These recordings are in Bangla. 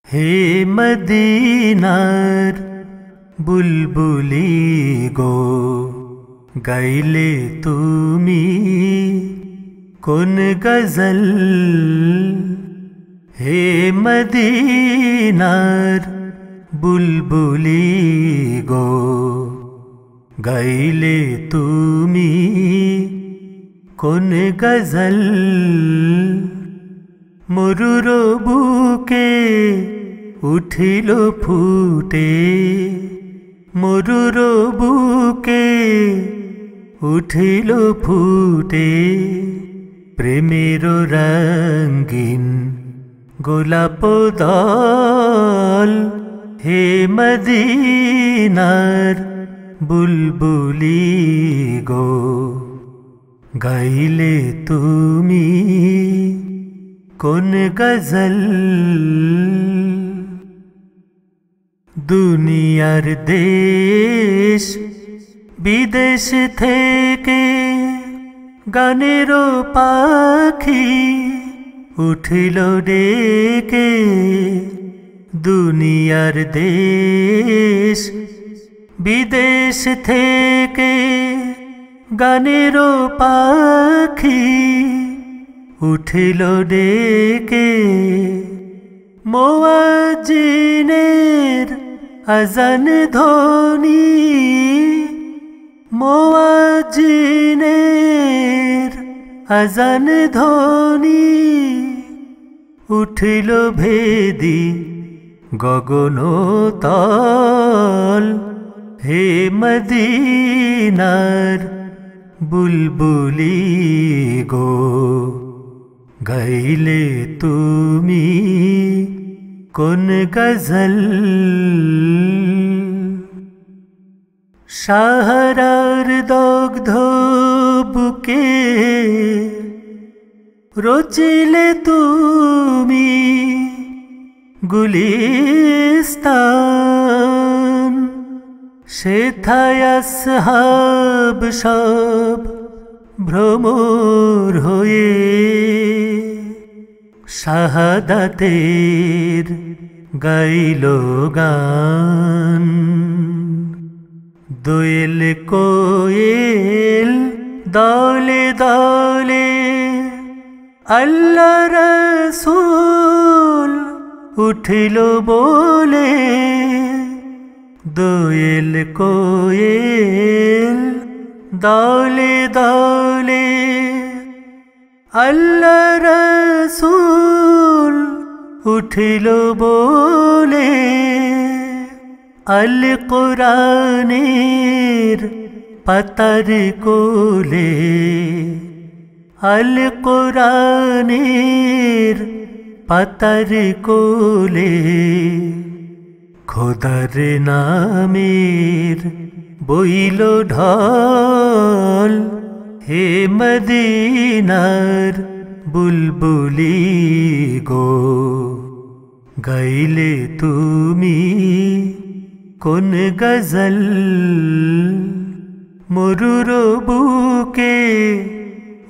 হে মদিনার বুলবুলি গো, গাইলে তুমি কোন গজল। হে মদিনার বুলবুলি গো, গাইলে তুমি কোন গজল। মরুর বুকে উঠিল ফুটে, মরুর বুকে উঠিল ফুটে, প্রেমের রঙিন গোলাপ দল। হে মদিনার বুলবুলি গো, গাইলে তুমি কোন গজল। দুনিয়ার দেশ বিদেশ থেকে গানের পাখি উঠিল ডেকে। দুনিয়ার দেশ বিদেশ থেকে গানের পাখি উঠিল ডেকে। মুয়াজ্জিনের আজান ধ্বনি, মুয়াজ্জিনের আজান ধ্বনি, উঠিল ভেদি গগন তল। হে মদিনার বুলবুলি গো, গাইলে তুমি কোন গজল। সাহারার দগ্ধ বুকে রচিলে তুমি গুলিস্তান। সেথায় আসহাব সব ভ্রমর হয়ে শাহাদাতের গাইল গান। দোয়েল কোয়েল দলে দলে আল্লাহ রাসূল উঠিল বলে। দোয়েল কোয়েল দলে দলে আল্লাহ রাসূল উঠিল বলে। আল কোরআনের পাতার কোলে, আল কোরআনের পাতার কোলে, খোদার নামের বইল ঢল। হে মদিনার বুলবুলি গো, গাইলে তুমি কোন গজল। মরুর বুকে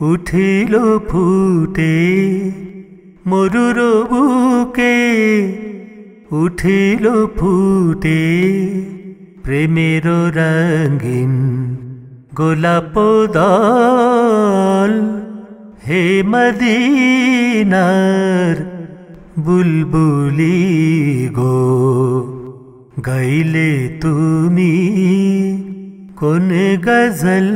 উঠিল ফুটে, মরুর বুকে উঠিল ফুটে, প্রেমের রঙিন গোলাপ দল। হে মদিনার বুলবুলি গো, গাইলে তুমি কোন গজল।